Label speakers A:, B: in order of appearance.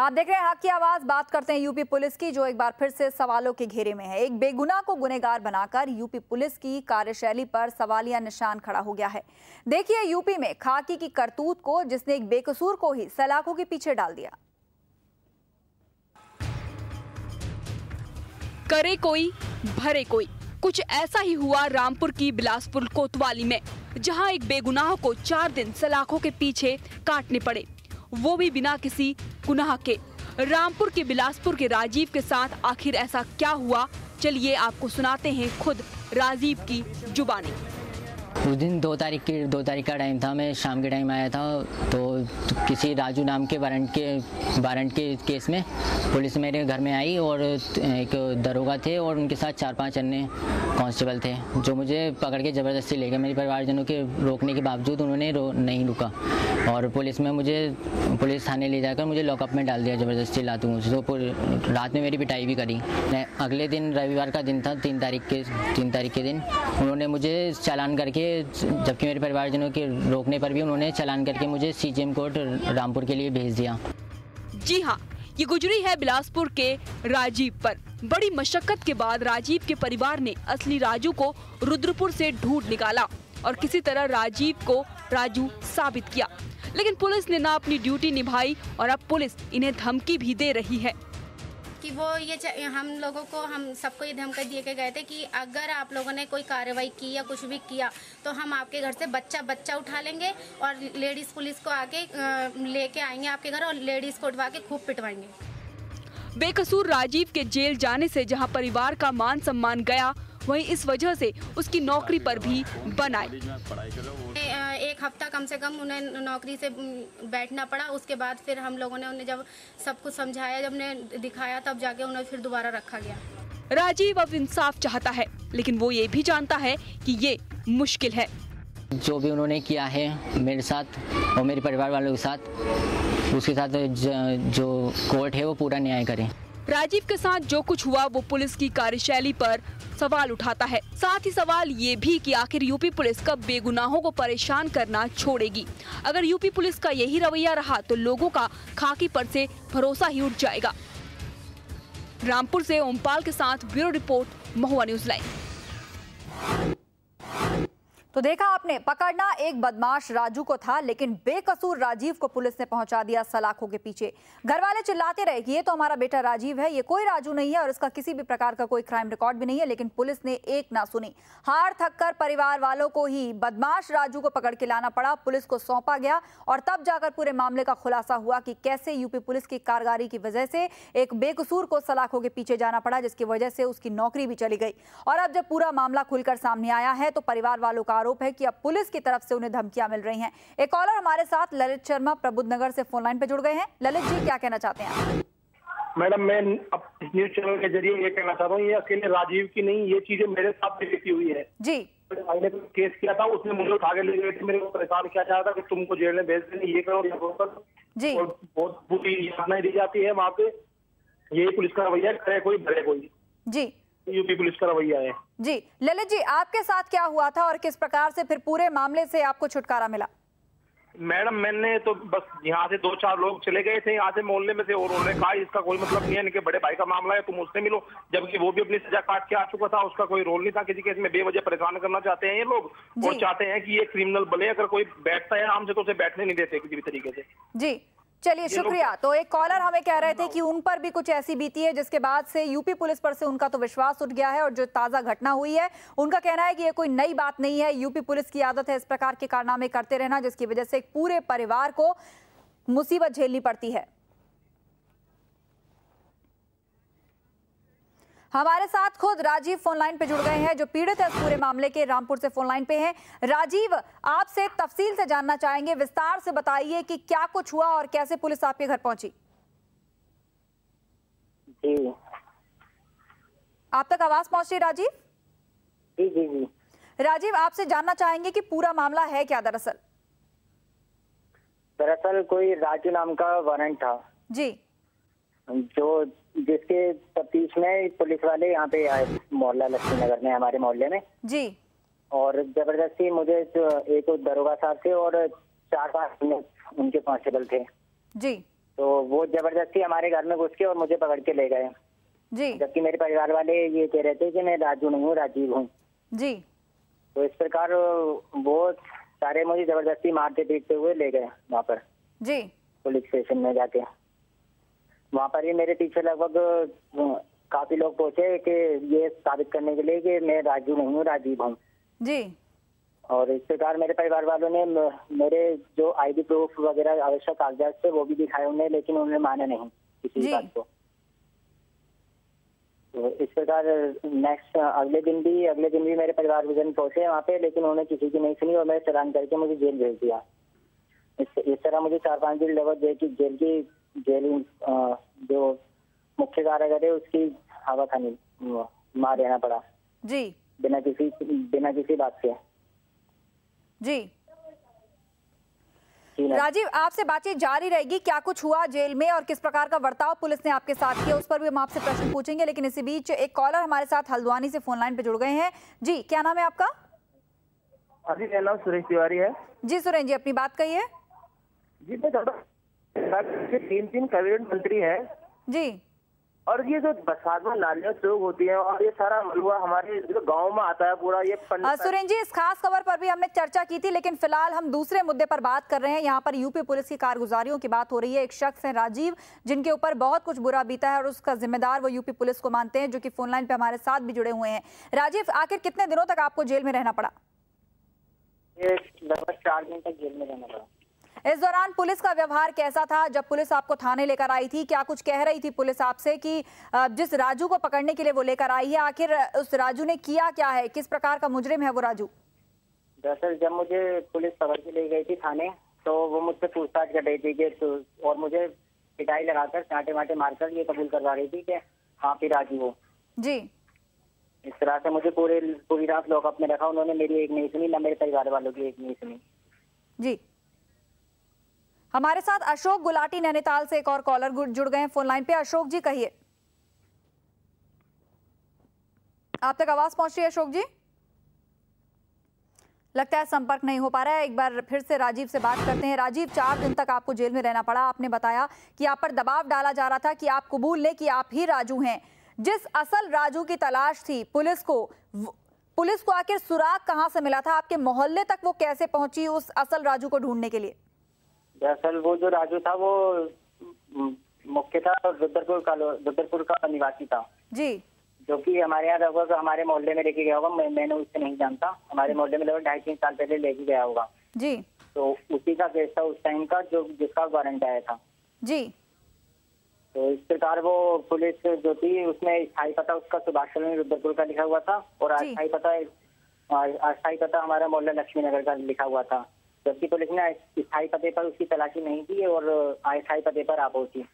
A: आप देख रहे हैं हक की आवाज। बात करते हैं यूपी पुलिस की, जो एक बार फिर से सवालों के घेरे में है। एक बेगुनाह को गुनहगार बनाकर यूपी पुलिस की कार्यशैली पर सवालिया निशान खड़ा हो गया है। देखिए यूपी में खाकी की करतूत को, जिसने एक बेकसूर को ही सलाखों के पीछे डाल दिया।
B: करे कोई भरे कोई, कुछ ऐसा ही हुआ रामपुर की बिलासपुर कोतवाली में, जहां एक बेगुनाह को 4 दिन सलाखों के पीछे काटने पड़े, वो भी बिना किसी गुनाह के। रामपुर के बिलासपुर के राजीव के साथ आखिर ऐसा क्या हुआ, चलिए आपको सुनाते हैं खुद राजीव की जुबानी।
C: उस दिन 2 तारीख का टाइम था। मैं शाम के टाइम आया था तो किसी राजू नाम के वारंट के केस में पुलिस मेरे घर में आई और एक दरोगा थे और उनके साथ 4-5 अन्य कांस्टेबल थे, जो मुझे पकड़ के ज़बरदस्ती ले गए। मेरे परिवारजनों के रोकने के बावजूद उन्होंने नहीं रुका और पुलिस थाने ले जाकर मुझे लॉकअप में डाल दिया ज़बरदस्ती लातू मुझे। तो रात में मेरी पिटाई भी करी। अगले दिन रविवार का दिन था, 3 तारीख के दिन उन्होंने मुझे चालान करके, जबकि मेरे परिवारजनों के रोकने पर भी उन्होंने चालान करके मुझे सीजेएम कोर्ट रामपुर के लिए भेज दिया।
B: जी हाँ, ये गुजरी है बिलासपुर के राजीव पर। बड़ी मशक्कत के बाद राजीव के परिवार ने असली राजू को रुद्रपुर से ढूंढ निकाला और किसी तरह राजीव को राजू साबित किया, लेकिन पुलिस ने ना अपनी ड्यूटी निभाई और अब पुलिस इन्हें धमकी भी दे रही है
D: कि वो हम सबको ये धमकी दिए के गए थे कि अगर आप लोगों ने कोई कार्रवाई की या कुछ भी किया तो हम आपके घर से बच्चा उठा लेंगे और लेडीज पुलिस को आके लेके आएंगे आपके घर और लेडीज को उठवा के खूब पिटवाएंगे।
B: बेकसूर राजीव के जेल जाने से जहां परिवार का मान सम्मान गया, वहीं इस वजह से उसकी नौकरी पर भी बन आए।
D: 1 हफ्ता कम से कम उन्हें नौकरी से बैठना पड़ा। उसके बाद फिर हम लोगों ने उन्हें जब सब कुछ समझाया, जब उन्हें दिखाया, तब जाके उन्हें फिर दोबारा रखा गया।
B: राजीव अब इंसाफ चाहता है, लेकिन वो ये भी जानता है कि ये मुश्किल है।
C: जो भी उन्होंने किया है मेरे साथ और मेरे परिवार वालों के साथ, उसके साथ जो कोर्ट है वो पूरा न्याय करे।
B: राजीव के साथ जो कुछ हुआ वो पुलिस की कार्यशैली पर सवाल उठाता है। साथ ही सवाल ये भी कि आखिर यूपी पुलिस कब बेगुनाहों को परेशान करना छोड़ेगी। अगर यूपी पुलिस का यही रवैया रहा तो लोगों का खाकी पर से भरोसा ही उठ जाएगा। रामपुर से ओमपाल के साथ ब्यूरो रिपोर्ट, महुआ न्यूज लाइव।
A: तो देखा आपने, पकड़ना एक बदमाश राजू को था, लेकिन बेकसूर राजीव को पुलिस ने पहुंचा दिया सलाखों के पीछे। घर वाले चिल्लाते रहे कि ये तो हमारा बेटा राजीव है, ये कोई राजू नहीं है और इसका किसी भी प्रकार का कोई क्राइम रिकॉर्ड भी नहीं है, लेकिन पुलिस ने एक ना सुनी। हार थक कर परिवार वालों को ही बदमाश राजू को पकड़ के लाना पड़ा, पुलिस को सौंपा गया और तब जाकर पूरे मामले का खुलासा हुआ कि कैसे यूपी पुलिस की कारगारी की वजह से एक बेकसूर को सलाखों के पीछे जाना पड़ा, जिसकी वजह से उसकी नौकरी भी चली गई। और अब जब पूरा मामला खुलकर सामने आया है तो परिवार वालों का आरोप है कि अब पुलिस की तरफ से उन्हें धमकियां मिल रही हैं। एक कॉलर हमारे साथ ललित शर्मा प्रबुद्ध नगर से फोन लाइन पे जुड़ गए हैं। ललित जी, क्या कहना चाहते हैं?
E: मैडम, मैं अब न्यूज चैनल के जरिए ये कहना चाहता हूँ, ये अकेले राजीव की नहीं, ये चीजें मेरे साथ भी बीती हुई है
A: जी।
E: मैंने केस किया था, उसने मुझे उठा के ले गए थे, मेरे को परेशान किया जा रहा था कि तुमको जेल में भेज देंगे, ये करो ये करो
A: जी।
E: और बहुत बुरी यातनाएं दी जाती है वहाँ पे। यही पुलिस का रवैया, करे कोई भरे कोई जी, यूपी पुलिस का रवैया है
A: जी। ललित जी, आपके साथ क्या हुआ था और किस प्रकार से फिर पूरे मामले से आपको छुटकारा मिला?
E: मैडम, मैंने तो बस यहाँ से 2-4 लोग चले गए थे यहाँ से मोहल्ले में से, और उन्होंने कहा इसका कोई मतलब नहीं है, इनके बड़े भाई का मामला है, तुम उससे मिलो। जबकि वो भी अपनी सजा काट के आ चुका था, उसका कोई रोल नहीं था किसी केस में। बेवजह परेशान करना चाहते हैं ये लोग और चाहते हैं कि ये क्रिमिनल बने। अगर कोई बैठता है आराम से तो उसे बैठने नहीं देते किसी भी तरीके से। जी,
A: चलिए शुक्रिया। तो एक कॉलर हमें कह रहे थे कि उन पर भी कुछ ऐसी बीती है जिसके बाद से यूपी पुलिस पर से उनका तो विश्वास उठ गया है, और जो ताजा घटना हुई है उनका कहना है कि ये कोई नई बात नहीं है, यूपी पुलिस की आदत है इस प्रकार के कारनामे करते रहना, जिसकी वजह से एक पूरे परिवार को मुसीबत झेलनी पड़ती है। हमारे साथ खुद राजीव फोन लाइन पे जुड़ गए हैं, जो पीड़ित है इस पूरे मामले के। रामपुर से फोन लाइन पे हैं। राजीव, आपसे तफसील से जानना चाहेंगे, विस्तार से बताइए कि क्या कुछ हुआ और कैसे पुलिस आपके घर पहुंची।
F: जी,
A: आप तक आवाज पहुंच रही राजीव?
F: जी जी जी।
A: राजीव, आपसे जानना चाहेंगे कि पूरा मामला है क्या?
F: दरअसल कोई राजू नाम का वारंट था
A: जी,
F: जो जिसके तफ्तीश में पुलिस वाले यहाँ पे आए मोहल्ला लक्ष्मी नगर में, हमारे मोहल्ले में
A: जी,
F: और जबरदस्ती मुझे एक दरोगा साहब थे और 4-5 उनके कांस्टेबल थे
A: जी,
F: तो वो जबरदस्ती हमारे घर में घुस के और मुझे पकड़ के ले गए
A: जी
F: जबकि मेरे परिवार वाले ये कह रहे थे कि मैं राजू नहीं हूँ, राजीव हूँ।
A: जी।
F: तो इस प्रकार वो सारे मुझे जबरदस्ती मारते पीटते हुए ले गए वहाँ पर
A: जी
F: पुलिस स्टेशन में जाके। वहाँ पर ही मेरे पीछे लगभग काफी लोग पहुंचे कि ये साबित करने के लिए कि मैं राजू नहीं हूँ, राजीव हूँ।
A: जी।
F: और इस प्रकार मेरे परिवार वालों ने मेरे जो आईडी प्रूफ वगैरह आवश्यक कागजात थे वो भी दिखाए उन्हें, लेकिन उन्होंने माना नहीं किसी बात को। तो इस प्रकार नेक्स्ट अगले दिन भी मेरे परिवारजन पहुंचे वहाँ पे, लेकिन उन्होंने किसी की नहीं सुनी और मेरे चालान करके मुझे जेल भेज दिया। इस तरह मुझे 4-5 दिन लगभग जेल जो मुख्य कारागार है उसकी हवा खानी मार रहना पड़ा
A: जी
F: बिना किसी बात के।
A: जी राजीव, आपसे बातचीत जारी रहेगी। क्या कुछ हुआ जेल में और किस प्रकार का बर्ताव पुलिस ने आपके साथ किया उस पर भी हम आपसे प्रश्न पूछेंगे, लेकिन इसी बीच एक कॉलर हमारे साथ हल्द्वानी से फोन लाइन पे जुड़ गए हैं। जी, क्या नाम है आपका?
G: जी, मेरा नाम सुरेश तिवारी है।
A: जी सुरेश जी, अपनी बात कहिए।
G: जी, मैं 3 कैबिनेट मंत्री है
A: जी।
G: और ये जो बरसात में नालियां चौक होती है और ये सारा मलबा हमारे जो गांव में आता है पूरा ये
A: सुरेश जी, इस खास खबर पर भी हमने चर्चा की थी, लेकिन फिलहाल हम दूसरे मुद्दे पर बात कर रहे हैं। यहाँ पर यूपी पुलिस की कारगुजारियों की बात हो रही है। एक शख्स है राजीव, जिनके ऊपर बहुत कुछ बुरा बीता है और उसका जिम्मेदार वो यूपी पुलिस को मानते हैं, जो कि फोन लाइन पे हमारे साथ भी जुड़े हुए हैं। राजीव, आखिर कितने दिनों तक आपको जेल में रहना पड़ा?
F: लगभग 4 दिन तक जेल में रहना पड़ा।
A: इस दौरान पुलिस का व्यवहार कैसा था? जब पुलिस आपको थाने लेकर आई थी, क्या कुछ कह रही थी पुलिस आपसे कि जिस राजू को पकड़ने के लिए वो लेकर आई है, आखिर उस राजू ने किया क्या है? किस प्रकार का मुजरिम है वो राजू?
F: दरअसल जब मुझे पुलिस पकड़ के ले गई थी थाने, तो वो मुझसे पूछताछ कर रही थी कि और मुझे पिटाई लगाकर चांटे माटे मारकर ये कबूल करवा रही थी कि हाँ फिर राजू हो।
A: जी।
F: इस तरह से मुझे पूरी रात लॉकअप में रखा। उन्होंने मेरी एक नहीं सुनी, ना मेरे परिवार वालों की एक नहीं सुनी।
A: जी। हमारे साथ अशोक गुलाटी नैनीताल से एक और कॉलर जुड़ गए हैं फोन लाइन पे। अशोक जी, कहिए। आप तक आवाज पहुंच रही है अशोक जी? लगता है संपर्क नहीं हो पा रहा है। एक बार फिर से राजीव से बात करते हैं। राजीव, 4 दिन तक आपको जेल में रहना पड़ा। आपने बताया कि आप पर दबाव डाला जा रहा था कि आप कबूल लें कि आप ही राजू हैं। जिस असल राजू की तलाश थी पुलिस को आखिर सुराग कहां से मिला था? आपके मोहल्ले तक वो कैसे पहुंची उस असल राजू को ढूंढने के लिए?
F: दरअसल वो जो राजू था वो मुख्यतः रुद्रपुर का निवासी था जी, जो कि हमारे यहाँ लगभग हमारे मोहल्ले में लेके गया होगा। मैंने उससे नहीं जानता। हमारे मोहल्ले में लगभग 2.5-3 साल पहले लेके गया होगा जी। तो उसी का केस था उस टाइम का, जो जिसका वारंट आया था जी। तो इस प्रकार वो पुलिस जो थी उसमें स्थायी पता उसका सुभाष कॉलोनी रुद्रपुर का लिखा हुआ था और अस्थायी पता हमारा मोहल्ला लक्ष्मी नगर का लिखा हुआ था, जबकि पुलिस ने स्थायी पते पर उसकी तलाशी नहीं की और अस्थायी पते पर आ पहुंची।